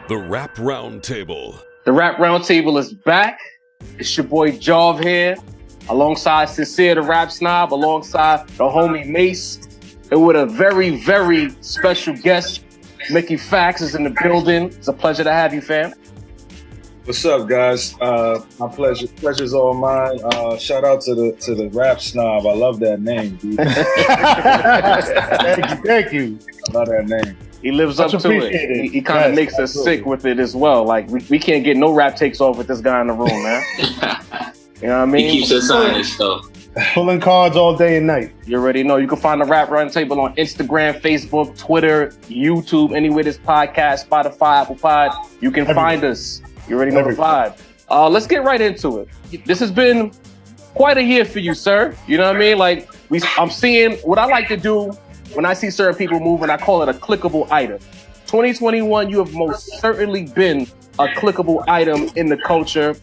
The Rap Roundtable. The Rap Roundtable is back. It's your boy Jov here, alongside Sincere the Rap Snob, alongside the homie Mace, and with a very, very special guest. Mickey Factz is in the building. It's a pleasure to have you, fam. What's up, guys? My pleasure. Pleasure's all mine. Shout out to the Rap Snob. I love that name, dude. Thank you. I love that name. He lives up to it. He kind of makes us sick with it as well. Like we can't get no rap takes off with this guy in the room, man. You know what I mean? He keeps us honest, though. Pulling cards all day and night. You already know. You can find the Rap Roundtable on Instagram, Facebook, Twitter, YouTube, anywhere this podcast, Spotify, Apple Pod. You can find us. You already know the vibe. Let's get right into it. This has been quite a year for you, sir. You know what I mean? Like I'm seeing what I like to do when I see certain people moving. I call it a clickable item. 2021, you have most certainly been a clickable item in the culture,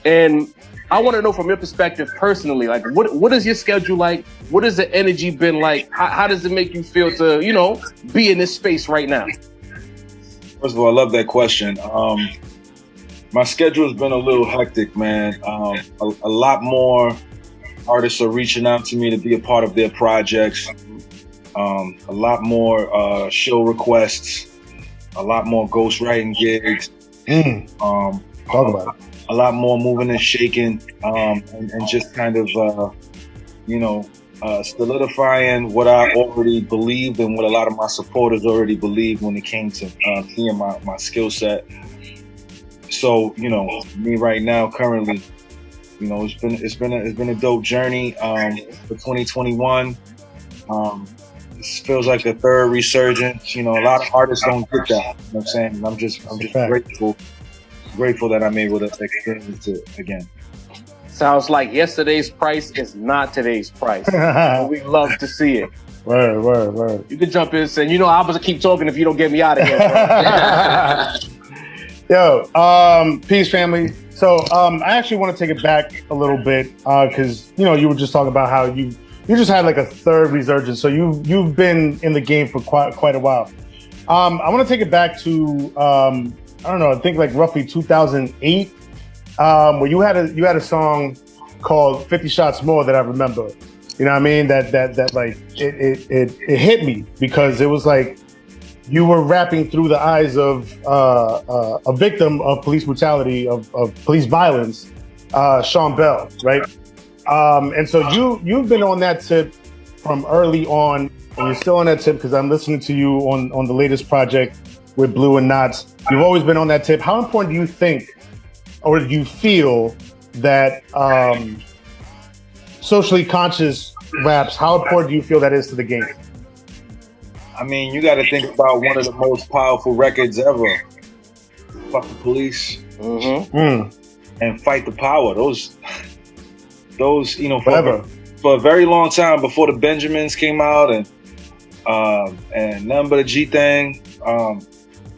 and I want to know from your perspective personally, like what is your schedule like? What has the energy been like? How does it make you feel to, you know, be in this space right now? First of all, I love that question. My schedule has been a little hectic, man. A lot more artists are reaching out to me to be a part of their projects. A lot more show requests. A lot more ghostwriting gigs. Talk about it. A lot more moving and shaking, and just kind of, solidifying what I already believed and what a lot of my supporters already believed when it came to seeing my skill set. So, you know, me right now, currently, you know, it's been a dope journey for 2021. This feels like a third resurgence. You know, a lot of artists don't get that. You know what I'm saying? And I'm just grateful that I'm able to experience it again. Sounds like yesterday's price is not today's price. We love to see it. Word. You can jump in and say, you know, I'm going to keep talking if you don't get me out of here. Yo, peace, family. So I actually want to take it back a little bit because, you know, you were just talking about how you just had like a third resurgence. So you've been in the game for quite a while. I want to take it back to I don't know, I think like roughly 2008, where you had a song called 50 Shots More that I remember. You know what I mean? That like it hit me because it was like you were rapping through the eyes of a victim of police brutality, of police violence, Sean Bell, right? And so you've been on that tip from early on, and you're still on that tip because I'm listening to you on the latest project with Blue and Knots. You've always been on that tip. How important do you think, or do you feel that socially conscious raps, how important do you feel that is to the game? I mean, you got to think about one of the most powerful records ever. Fuck the police. And Fight the Power. Those, you know, for a very long time before the Benjamins came out and Nothing But a G Thing,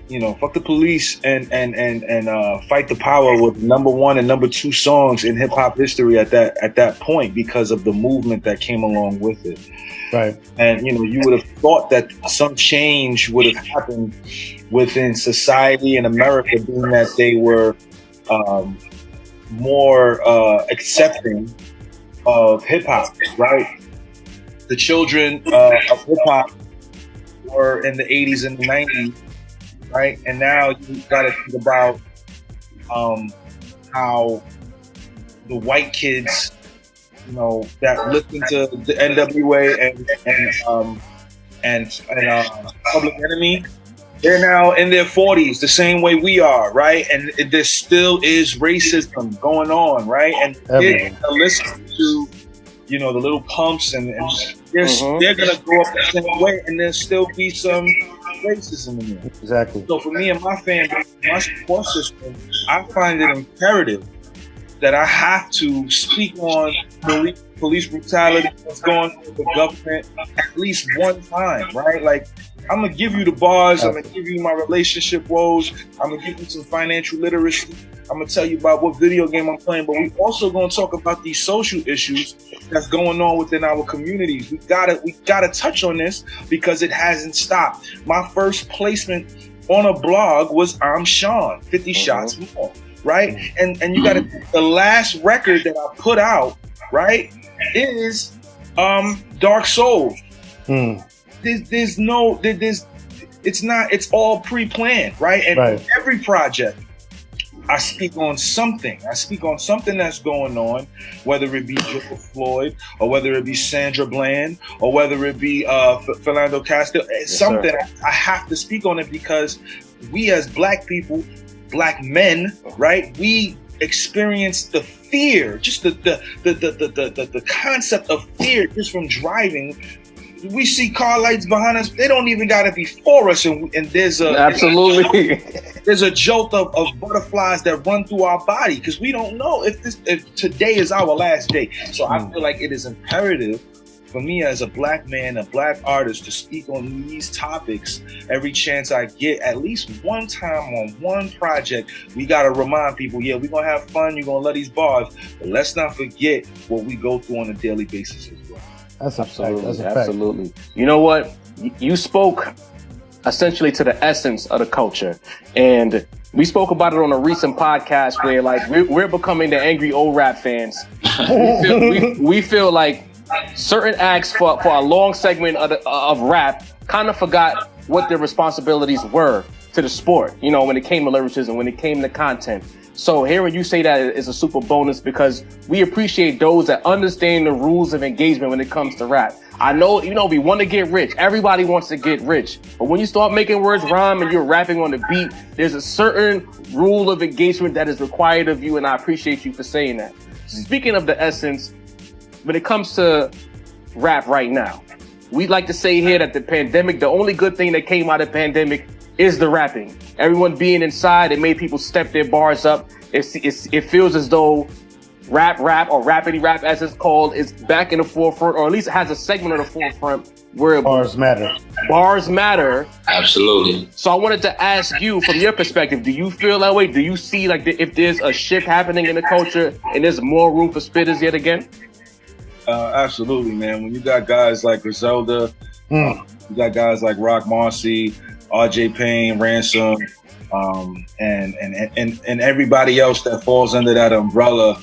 you know, Fuck the Police and Fight the Power were #1 and #2 songs in hip hop history at that point because of the movement that came along with it. Right. And, you know, you would have thought that some change would have happened within society in America, being that they were more accepting of hip hop, right? The children of hip hop were in the 80s and the 90s, right? And now you got to think about how the white kids, you know, that listen to the NWA and Public Enemy, they're now in their 40s, the same way we are, right? And there still is racism going on, right? And they're gonna listen to, you know, the Little Pumps, and they're gonna grow up the same way, and there'll still be some racism in there. Exactly. So for me and my fan base, my support system, I find it imperative that I have to speak on police brutality, what's going on with the government, at least one time, right? Like, I'm gonna give you the bars, I'm gonna give you my relationship woes, I'm gonna give you some financial literacy, I'm gonna tell you about what video game I'm playing, but we also gonna talk about these social issues that's going on within our communities. We gotta touch on this because it hasn't stopped. My first placement on a blog was I'm Sean, 50 Shots More, right? And you got to, the last record that I put out, right, is Dark Soul. It's all pre-planned, right? And every project, I speak on something. I speak on something that's going on, whether it be George Floyd, or whether it be Sandra Bland, or whether it be Philando Castile. Something I have to speak on it because we as Black people, Black men, right? We experience the fear, just the concept of fear just from driving. We see car lights behind us; they don't even got to be for us, and there's a jolt of butterflies that run through our body because we don't know if today is our last day. So I feel like it is imperative for me as a Black man, a Black artist, to speak on these topics every chance I get, at least one time on one project. We got to remind people, yeah, we're going to have fun, you're going to love these bars, but let's not forget what we go through on a daily basis as well. That's absolutely. Absolutely. You know what? You spoke essentially to the essence of the culture. And we spoke about it on a recent podcast where like we're becoming the angry old rap fans. We feel like certain acts for a long segment of rap kind of forgot what their responsibilities were to the sport, you know, when it came to lyricism, when it came to content. So hearing you say that is a super bonus because we appreciate those that understand the rules of engagement when it comes to rap. I know, you know, we want to get rich. Everybody wants to get rich. But when you start making words rhyme and you're rapping on the beat, there's a certain rule of engagement that is required of you, and I appreciate you for saying that. Speaking of the essence, when it comes to rap right now, we'd like to say here that the pandemic, the only good thing that came out of the pandemic is the rapping. Everyone being inside, it made people step their bars up. It feels as though rap or rapidy rap, as it's called, is back in the forefront, or at least it has a segment of the forefront where bars matter. Bars matter. Absolutely. So I wanted to ask you, from your perspective, do you feel that way? Do you see like if there's a shift happening in the culture and there's more room for spitters yet again? Absolutely, man. When you got guys like Griselda, you got guys like Rock Marcy, RJ Payne, Ransom, and everybody else that falls under that umbrella,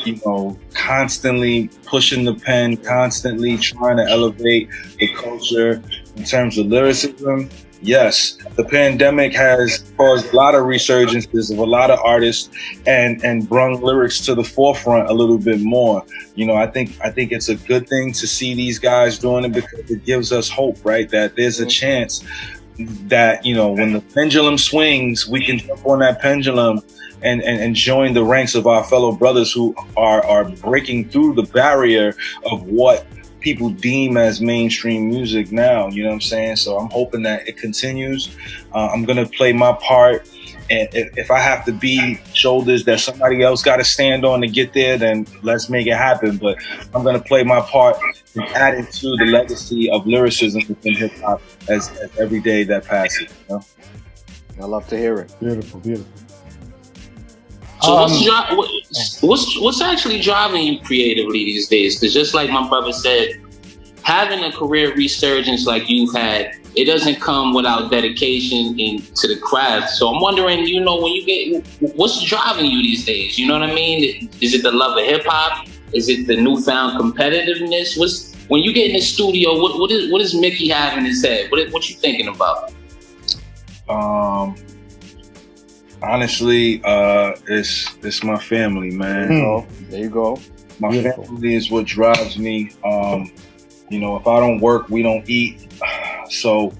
you know, constantly pushing the pen, constantly trying to elevate the culture in terms of lyricism. Yes, the pandemic has caused a lot of resurgences of a lot of artists and brung lyrics to the forefront a little bit more. You know, I think it's a good thing to see these guys doing it because it gives us hope, right? That there's a chance that, you know, when the pendulum swings, we can jump on that pendulum and join the ranks of our fellow brothers who are breaking through the barrier of what people deem as mainstream music now. You know what I'm saying? So I'm hoping that it continues. I'm going to play my part. And if I have to be shoulders that somebody else got to stand on to get there, then let's make it happen. But I'm going to play my part in adding to the legacy of lyricism within hip hop as every day that passes. You know? I love to hear it. Beautiful, beautiful. So what's actually driving you creatively these days? Because just like my brother said, having a career resurgence like you've had, it doesn't come without dedication into the craft. So I'm wondering, you know, when you get, what's driving you these days? You know what I mean? Is it the love of hip hop? Is it the newfound competitiveness? When you get in the studio, what does Mickey have in his head? What you thinking about? Honestly, it's my family, man. There you go. My family is what drives me. You know, if I don't work, we don't eat. So,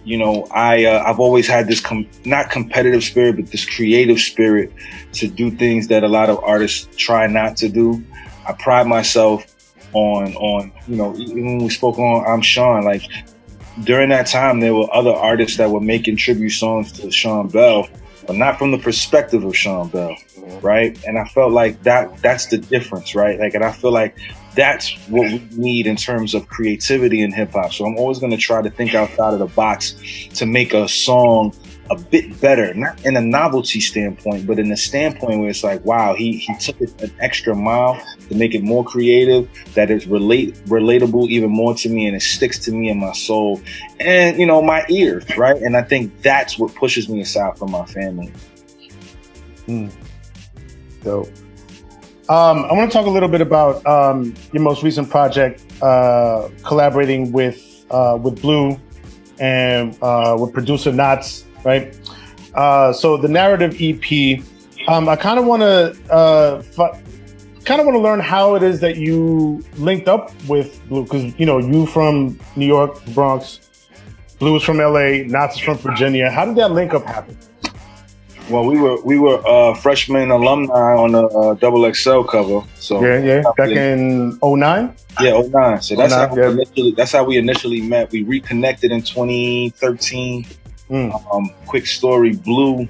you know, I've always had this not competitive spirit, but this creative spirit to do things that a lot of artists try not to do. I pride myself on you know, even when we spoke on I'm Sean, like during that time there were other artists that were making tribute songs to Sean Bell, but not from the perspective of Sean Bell, right? And I felt like that's the difference, right? Like, and I feel like that's what we need in terms of creativity in hip hop. So I'm always going to try to think outside of the box to make a song a bit better, not in a novelty standpoint, but in the standpoint where it's like, wow, he took it an extra mile to make it more creative, that is relatable even more to me, and it sticks to me in my soul and, you know, my ears, right? And I think that's what pushes me aside from my family. Dope. I want to talk a little bit about your most recent project, collaborating with Blue and with producer Knots, right? So the Narrative EP. I kind of want to learn how it is that you linked up with Blue, because you know you from New York, Bronx, Blue is from LA, Knots is from Virginia. How did that link up happen? Well, we were freshman alumni on the Double XL cover. So yeah, back in 09? Yeah, 09. So that's 09, that's how we initially met. We reconnected in 2013. Quick story: Blue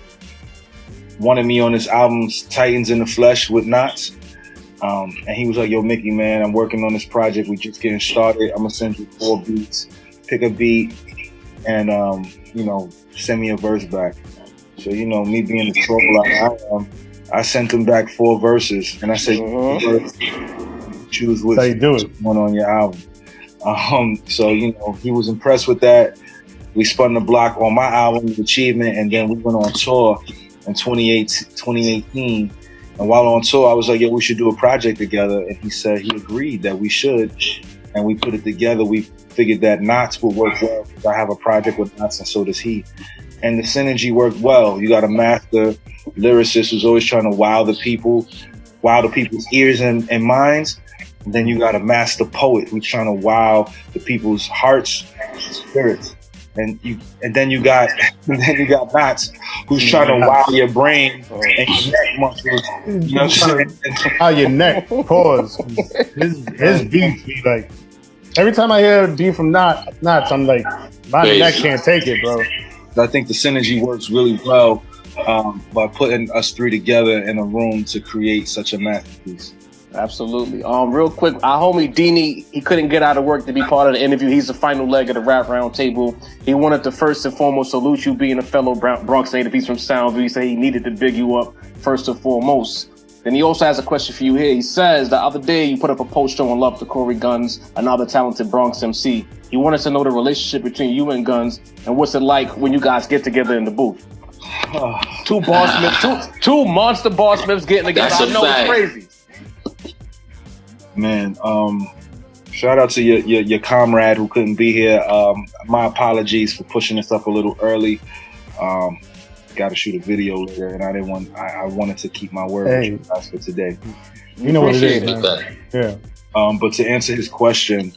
wanted me on his album Titans in the Flesh with Knots, and he was like, "Yo, Mickey, man, I'm working on this project. We just getting started. I'm gonna send you 4 beats. Pick a beat, and you know, send me a verse back." So, you know, me being the troll I am, I sent him back 4 verses, and I said, choose which one on your album. So, you know, he was impressed with that. We spun the block on my album, Achievement, and then we went on tour in 2018. And while on tour, I was like, yo, we should do a project together. And he said he agreed that we should. And we put it together. We figured that Knots would work well, because I have a project with Knots, and so does he. And the synergy worked well. You got a master lyricist who's always trying to wow the people's ears and minds. And then you got a master poet who's trying to wow the people's hearts, spirits. And then you got Knots, who's trying to wow your brain and your neck muscles. You know what I'm saying? Wow, your neck. Pause. His beats be like, every time I hear a beat from Knots, I'm like, my neck can't take it, bro. I think the synergy works really well by putting us 3 together in a room to create such a masterpiece. Absolutely. Real quick, our homie Deanie, he couldn't get out of work to be part of the interview. He's the final leg of the Rap Roundtable. He wanted to first and foremost salute you, being a fellow Bronx native. He's from Soundview. He said he needed to big you up first and foremost. Then he also has a question for you here. He says, the other day you put up a post showing love to Corey Guns, another talented Bronx MC. He wanted to know the relationship between you and Guns, and what's it like when you guys get together in the booth. Two monster boss smiths getting together. That's I know fact. It's crazy. Man, shout out to your comrade who couldn't be here. My apologies for pushing this up a little early. Got to shoot a video later, and I wanted to keep my word with you guys for today. You know what it is, man. Yeah. But to answer his question,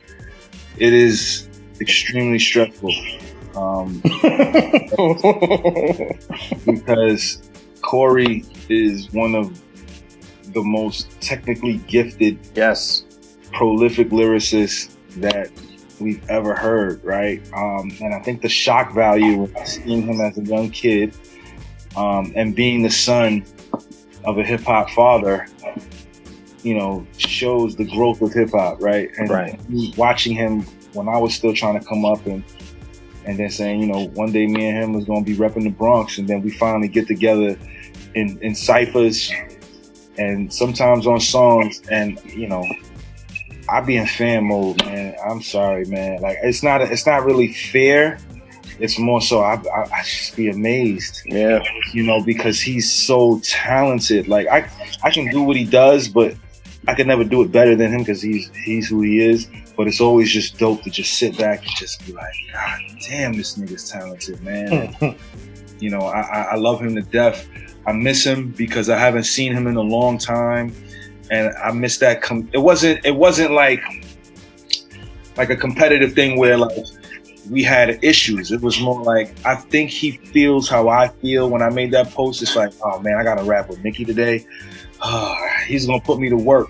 it is extremely stressful. Because Corey is one of the most technically gifted, prolific lyricists that we've ever heard, right? And I think the shock value of seeing him as a young kid, and being the son of a hip hop father, you know, shows the growth of hip hop, right? And watching him when I was still trying to come up, and then saying, you know, one day me and him was going to be repping the Bronx, and then we finally get together in ciphers and sometimes on songs, and you know, I be in fan mode, man. I'm sorry, man. Like it's not really fair. It's more so I just be amazed, you know, because he's so talented. Like I can do what he does, but I could never do it better than him because he's who he is. But it's always just dope to just sit back and just be like, God damn, this nigga's talented, man. And, you know, I love him to death. I miss him because I haven't seen him in a long time, and I miss that. It wasn't like a competitive thing where like we had issues. It was more like, I think he feels how I feel when I made that post. It's like, oh man, I gotta rap with Mickey today. He's gonna put me to work.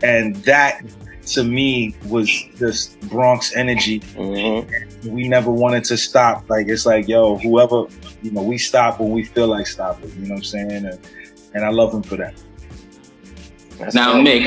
And that to me was this Bronx energy. We never wanted to stop. Like, it's like, yo, whoever, you know, we stop when we feel like stopping, you know what I'm saying? And I love him for that. Now, Mick,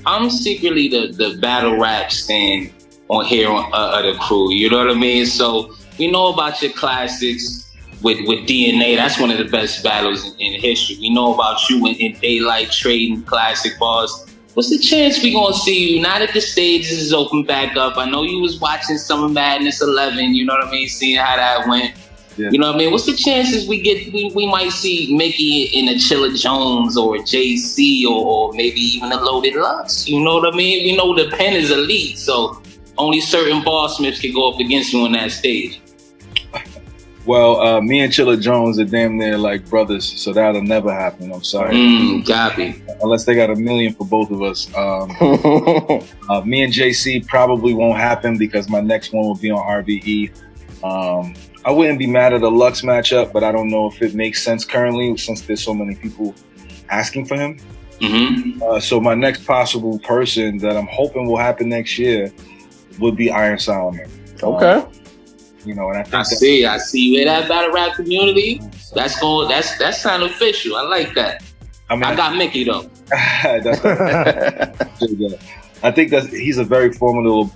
I'm secretly the battle rap stand on here of the crew. You know what I mean? So we know about your classics. with DNA. That's one of the best battles in history. We know about you in Daylight Trading Classic Bars. What's the chance we gonna see you now that the stages is open back up? I know you was watching Summer Madness 11. You know what I mean? Seeing how that went. Yeah. You know what I mean? What's the chances we might see Mickey in a Chilla Jones or a JC or maybe even a Loaded Lux? You know what I mean? We know the pen is elite, so only certain Barsmiths can go up against you on that stage. Well, me and Chilla Jones are damn near like brothers, so that'll never happen. I'm sorry. Copy. Unless they got $1 million for both of us. Me and JC probably won't happen because my next one will be on RBE. I wouldn't be mad at a Lux matchup, but I don't know if it makes sense currently since there's so many people asking for him. So my next possible person that I'm hoping will happen next year would be Iron Solomon. Okay. You know, and I see you in that battle rap community. That's kind of official. I like that. I mean, I got Mickey though. I think that he's a very formidable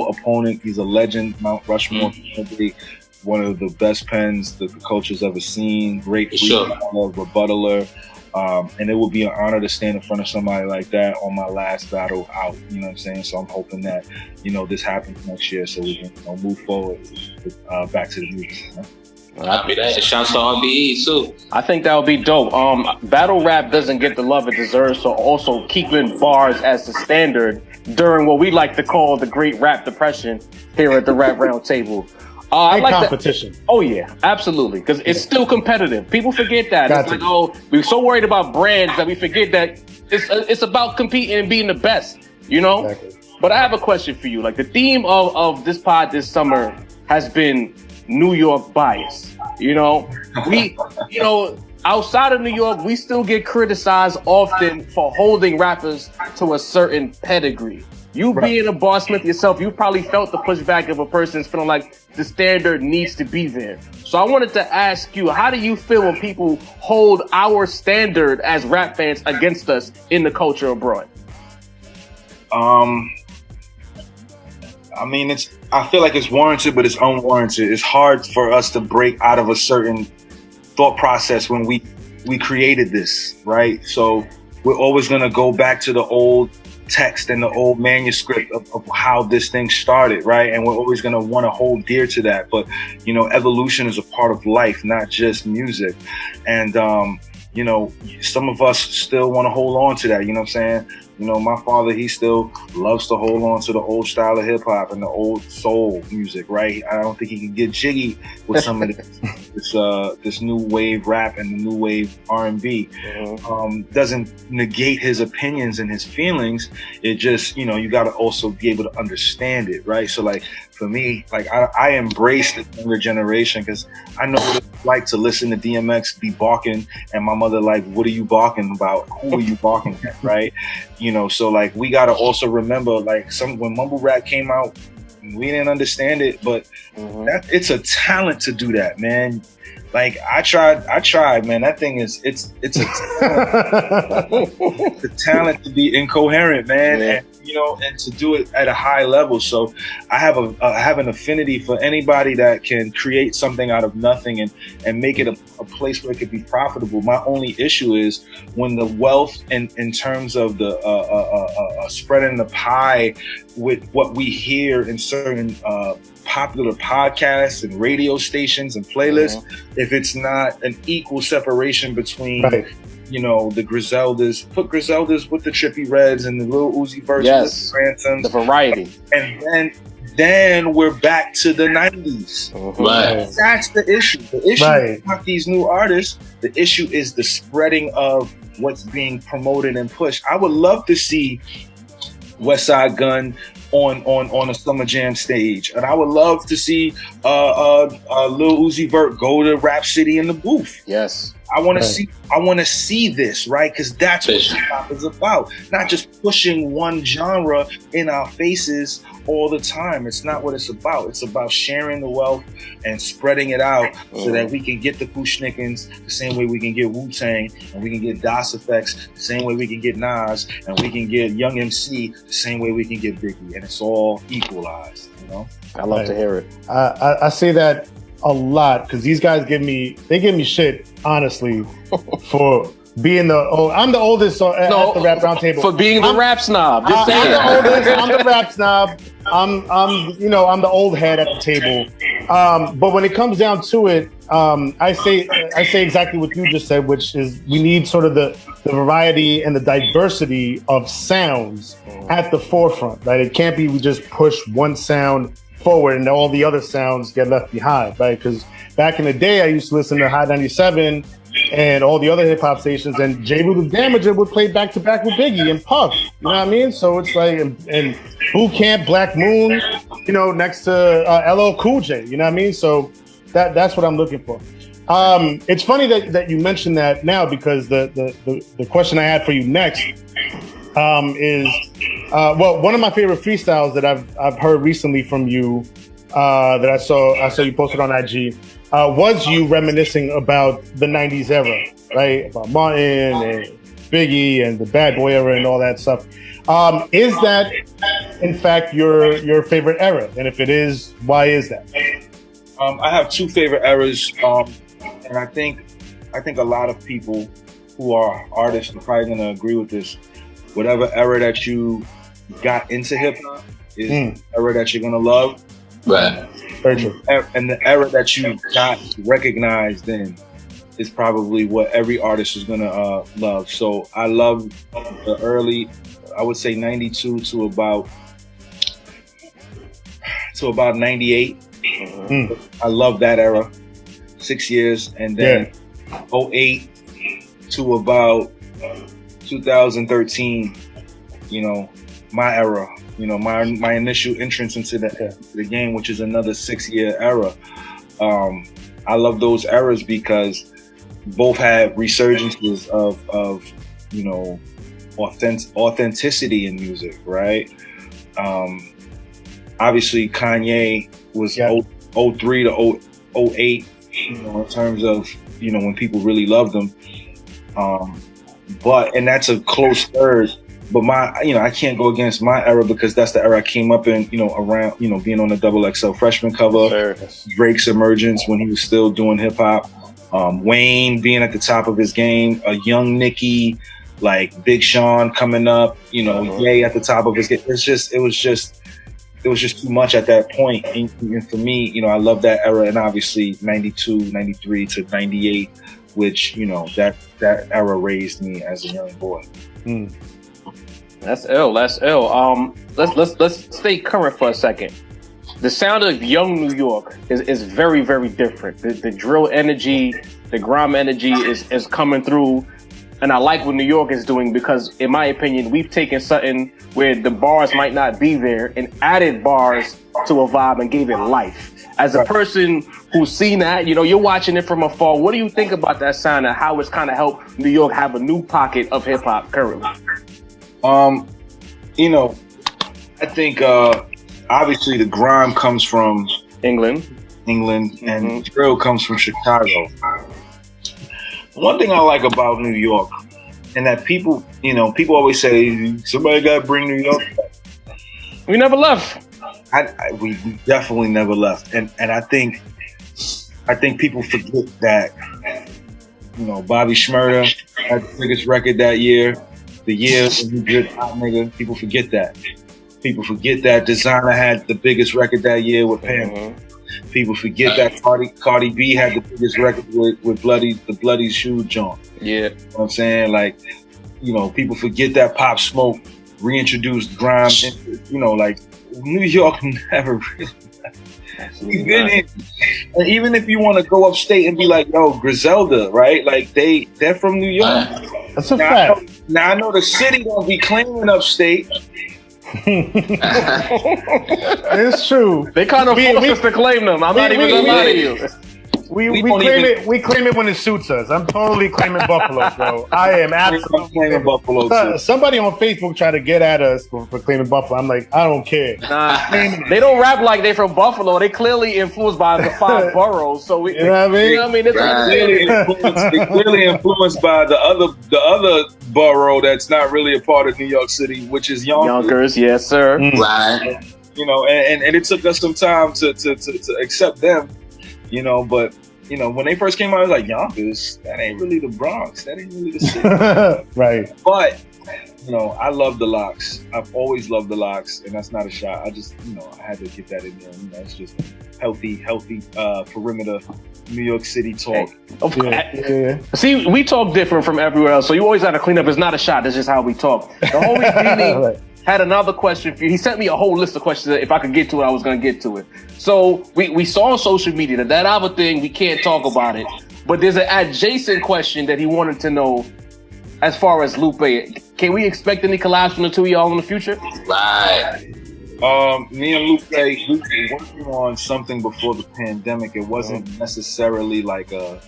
opponent. He's a legend, Mount Rushmore community. One of the best pens that the culture's ever seen. Great freestyler, rebuttaler. And it would be an honor to stand in front of somebody like that on my last battle out. You know what I'm saying? So I'm hoping that, this happens next year so we can move forward back to the music. Copy that. Shouts to RBE too. I think that would be dope. Battle rap doesn't get the love it deserves, so also keeping bars as the standard during what we like to call the Great Rap Depression here at the Rap Roundtable. I like competition. Oh yeah, absolutely, because it's still competitive. People forget that. It's like, we're so worried about brands that we forget that it's about competing and being the best. Exactly. But I have a question for you. Like, the theme of this pod this summer has been New York bias. Outside of New York, we still get criticized often for holding rappers to a certain pedigree. You being a Barsmith yourself, you probably felt the pushback of a person feeling like the standard needs to be there. So I wanted to ask you, how do you feel when people hold our standard as rap fans against us in the culture abroad? I mean, I feel like it's warranted, but it's unwarranted. It's hard for us to break out of a certain thought process when we created this, right? So we're always going to go back to the old text and the old manuscript of how this thing started, right? And we're always going to want to hold dear to that. But, evolution is a part of life, not just music. And, some of us still want to hold on to that, you know what I'm saying? My father, he still loves to hold on to the old style of hip hop and the old soul music, right? I don't think he can get jiggy with some of this new wave rap and the new wave R&B. Doesn't negate his opinions and his feelings. It just, you got to also be able to understand it, right? So like, for me, like I embrace the younger generation because I know what it's like to listen to DMX be barking and my mother like, what are you barking about? Who are you barking at, right? So like we gotta also remember like when mumble rap came out, we didn't understand it, but it's a talent to do that, man. Like I tried, man. That thing it's a talent to be incoherent, man. Yeah. And to do it at a high level. So I have an affinity for anybody that can create something out of nothing and make it a place where it could be profitable. My only issue is when the wealth in terms of the spreading the pie with what we hear in certain popular podcasts and radio stations and playlists, if it's not an equal separation between the Griseldas, put Griseldas with the Trippie Reds and the Lil Uzi Vert with the Grandsons, the variety, and then we're back to the 90s. Right. That's the issue. The issue is not these new artists. The issue is the spreading of what's being promoted and pushed. I would love to see Westside Gunn on a Summer Jam stage, and I would love to see Lil Uzi Vert go to Rap City in the booth. Yes. I want to see this, right? Because that's what hip hop is about. Not just pushing one genre in our faces all the time. It's not what it's about. It's about sharing the wealth and spreading it out so that we can get the Fushnikins the same way we can get Wu-Tang, and we can get Das Effects the same way we can get Nas, and we can get Young MC the same way we can get Biggie, and it's all equalized. I love to hear it. I see that a lot because these guys give me shit, honestly, for being I'm the oldest at the Rap Roundtable. For being the rap snob. I'm the oldest. I'm the rap snob. I'm the old head at the table. But when it comes down to it, I say exactly what you just said, which is we need sort of the variety and the diversity of sounds at the forefront, right? It can't be we just push one sound forward and all the other sounds get left behind, right? Because back in the day, I used to listen to Hot 97 and all the other hip hop stations, and J. Rue the Damager would play back to back with Biggie and Puff. You know what I mean? So it's like, and Boot Camp, Black Moon, next to LL Cool J. You know what I mean? So that's what I'm looking for. It's funny that you mentioned that now, because the question I had for you next is one of my favorite freestyles that I've heard recently from you that I saw you posted on IG. Was you reminiscing about the 90s era, right? About Martin and Biggie and the Bad Boy era and all that stuff. Is that, in fact, your favorite era? And if it is, why is that? I have two favorite eras, and I think a lot of people who are artists are probably going to agree with this. Whatever era that you got into hip hop is the era that you're going to love. Right. Very true. And the era that you got recognized in is probably what every artist is gonna love. So I love the early, I would say 92 to about 98. I love that era. 6 years, and then 08 to about 2013. My era. My initial entrance into the game, which is another 6-year era. I love those eras because both had resurgences of authenticity in music, right? Obviously, Kanye was 03 to 08, in terms of when people really loved him. And that's a close third. But I can't go against my era because that's the era I came up in, around, being on the XXL freshman cover, Drake's emergence when he was still doing hip hop, Wayne being at the top of his game, a young Nicki, like Big Sean coming up, Ye at the top of his game. It was just too much at that point. And for me, I love that era, and obviously 92, 93 to 98, which, that era raised me as a young boy. That's ill. Let's stay current for a second. The sound of young New York is very, very different. The drill energy, the grime energy is coming through, and I like what New York is doing because, in my opinion, we've taken something where the bars might not be there and added bars to a vibe and gave it life. As a person who's seen that, you're watching it from afar. What do you think about that sound and how it's kind of helped New York have a new pocket of hip hop currently? I think obviously the grime comes from England, and drill comes from Chicago. One thing I like about New York, and that people always say somebody got to bring New York back. We never left. We definitely never left, and I think people forget that. Bobby Shmurda had the biggest record that year. The year when he did Hot Nigga, people forget that. People forget that Designer had the biggest record that year with Pam. People forget that Cardi B had the biggest record with the Bloody Shoe joint. Yeah. You know what I'm saying? Like, people forget that Pop Smoke reintroduced grime. Like New York never really. We've been here. And even if you want to go upstate and be like, yo, Griselda, right? Like they're from New York. That's a fact. I know the city don't be claiming upstate. It's true. They kind of force us to claim them. I'm not even gonna lie to you. We claim it when it suits us. I'm totally claiming Buffalo, bro. I am absolutely claiming Buffalo too. Somebody on Facebook tried to get at us for claiming Buffalo. I'm like, I don't care. Nah, they don't rap like they from Buffalo. They clearly influenced by the 5 boroughs. So we, you know what I mean? They clearly influenced by the other borough that's not really a part of New York City, which is Yonkers. Yes, sir. Right. And it took us some time to accept them. you know, but you know, when they first came out, I was like, Yonkers, that ain't really the Bronx. That ain't really the city. Right. But, you know, I love the locks. I've always loved the locks, and that's not a shot. I just, you know, I had to get that in there. You know, it's just healthy perimeter New York City talk. Yeah. See, we talk different from everywhere else, so you always got to clean up. It's not a shot. That's just how we talk. The homie Beanie had another question for you. He sent me a whole list of questions that if I could get to it, I was going to get to it. So we saw on social media that other thing, we can't talk about it, but there's an adjacent question that he wanted to know as far as Lupe. Can we expect any collabs from the two of y'all in the future? Right. Me and Lupe, we were working on something before the pandemic. It wasn't necessarily like a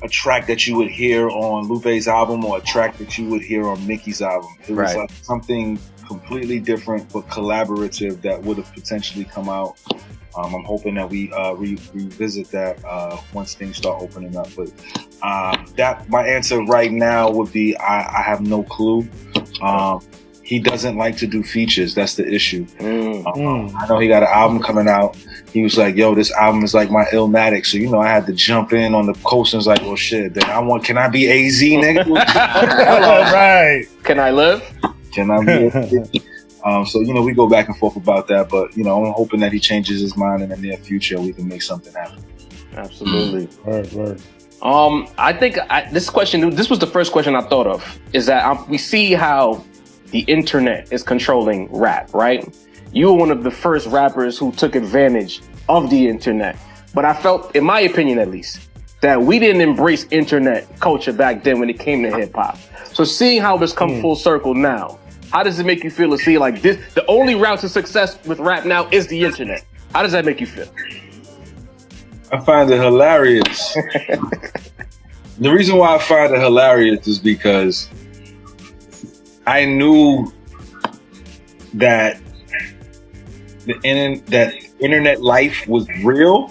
track that you would hear on Lupe's album or a track that you would hear on Mickey's album. It was like something completely different but collaborative that would have potentially come out. I'm hoping that we revisit that once things start opening up. But that my answer right now would be I have no clue. He doesn't like to do features. That's the issue. I know he got an album coming out. He was like, yo, this album is like my Illmatic. So, you know, I had to jump in on the coast and was like, well, shit, then can I be AZ, nigga? Right. Can I live? Can I be AZ? So, you know, we go back and forth about that. But, you know, I'm hoping that he changes his mind in the near future and we can make something happen. Absolutely. Word. I think this was the first question I thought of, is that we see how the internet is controlling rap, right? You were one of the first rappers who took advantage of the internet. But I felt, in my opinion at least, that we didn't embrace internet culture back then when it came to hip hop. So seeing how it's come full circle now, how does it make you feel to see like this? The only route to success with rap now is the internet. How does that make you feel? I find it hilarious. The reason why I find it hilarious is because I knew that that internet life was real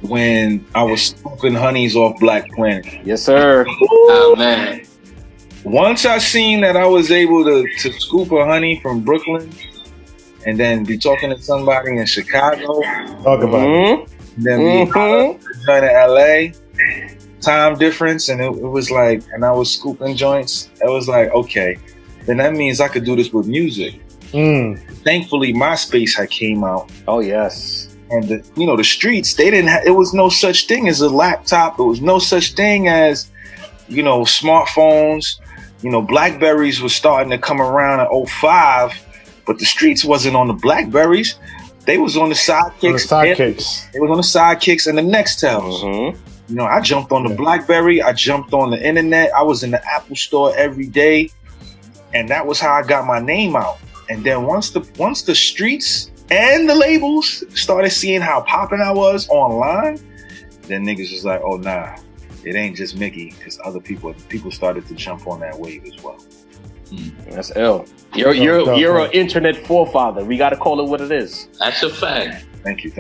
when I was scooping honeys off Black Planet. Yes, sir. Oh, man. Once I seen that I was able to scoop a honey from Brooklyn and then be talking to somebody in Chicago. Talk about it. Then be going to LA. Time difference, and it was like, and I was scooping joints. It was like, okay, then that means I could do this with music. Thankfully, MySpace had came out. Oh yes, and the streets, they didn't. It was no such thing as a laptop. It was no such thing as, smartphones. Blackberries was starting to come around in 2005, but the streets wasn't on the Blackberries. They was on the sidekicks. They was on the sidekicks and the Nextels. I jumped on the Blackberry. I jumped on the internet. I was in the Apple store every day, and that was how I got my name out. And then once the streets and the labels started seeing how popping I was online, then niggas was like, oh nah, it ain't just Mickey. It's other people. People started to jump on that wave as well. That's ill. You're an internet forefather. We got to call it what it is. That's a fact. Thank you.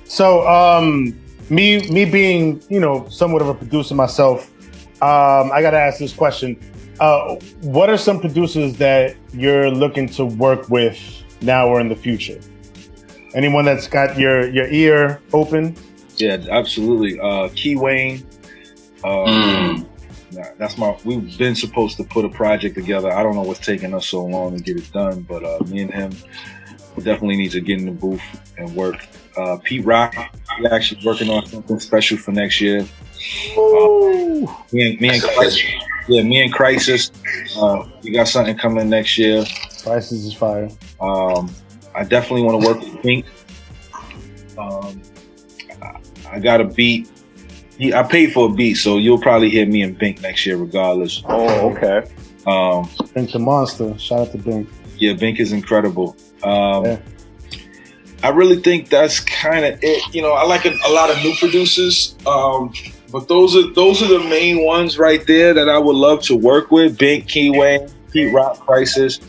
So, me being, somewhat of a producer myself, I got to ask this question. What are some producers that you're looking to work with now or in the future? Anyone that's got your ear open? Yeah, absolutely. Key Wayne. We've been supposed to put a project together. I don't know what's taking us so long to get it done, but me and him definitely need to get in the booth and work. Pete Rock, we're actually working on something special for next year. Me and Crisis, we got something coming next year. Crisis is fire. I definitely want to work with Bink. I got a beat. I paid for a beat, so you'll probably hear me and Bink next year regardless. Oh, okay. Bink the monster. Shout out to Bink. Yeah, Bink is incredible. I really think that's kind of it. I like a lot of new producers, but those are the main ones right there that I would love to work with. Bink, Key Wayne, Pete Rock, Crisis,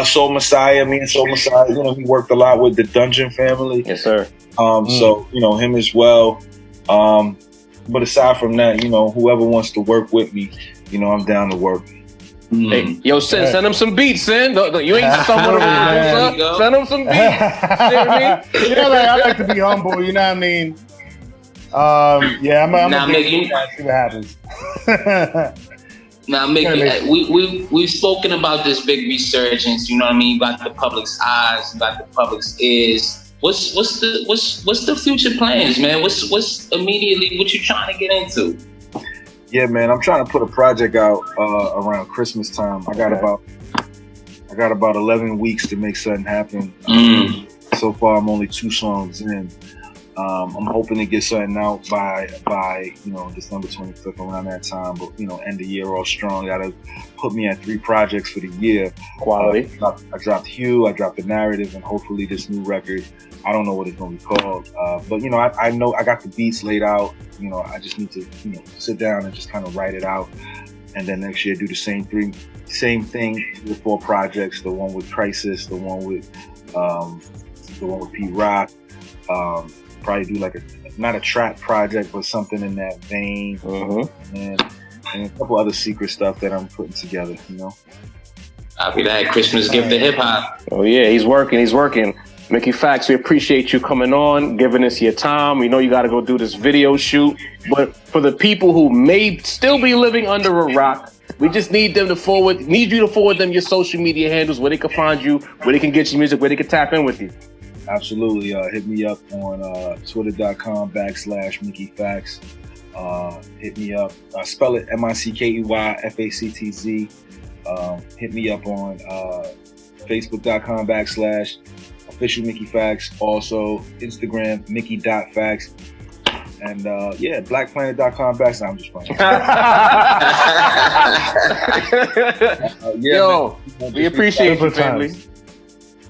Soul Messiah. Me and Soul Messiah, we worked a lot with the Dungeon family. Yes, sir. So him as well. But aside from that, whoever wants to work with me, I'm down to work. Hey, yo, send him some beats, Sin. You ain't stumbling around. Send him some beats. You know what I mean? You know, like, I like to be humble. You know what I mean? Yeah, I'm gonna see what happens. Now, Mickey, we've spoken about this big resurgence. You know what I mean? You got the public's eyes, you got the public's ears. What's the future plans, man? What's immediately what you trying to get into? Yeah, man, I'm trying to put a project out around Christmas time. I got about 11 weeks to make something happen. So far, I'm only 2 songs in. I'm hoping to get something out by December 25th, around that time. But end the year all strong. Gotta put me at 3 projects for the year. Quality. I dropped Hue, I dropped The Narrative, and hopefully this new record. I don't know what it's gonna be called, but I know I got the beats laid out. I just need to sit down and just kind of write it out, and then next year do the same thing, 3 or 4 projects. The one with Crisis, the one with Pete Rock. Probably do like not a trap project, but something in that vein, and a couple other secret stuff that I'm putting together. I'll be that Christmas gift to hip hop. Oh yeah, he's working. Mickey Factz, we appreciate you coming on, giving us your time. We know you got to go do this video shoot, but for the people who may still be living under a rock, we just need you to forward them your social media handles, where they can find you, where they can get your music, where they can tap in with you. Absolutely. Hit me up on twitter.com/Mickey Factz. Hit me up. Spell it MICKEYFACTZ. Hit me up on facebook.com/official Mickey Factz. Also Instagram Mickey.Factz. And blackplanet.com / I'm just playing. Yo, we appreciate you, family.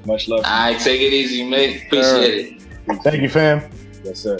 Much love. All right, take it easy, mate. Appreciate it. Thank you, fam. Yes, sir.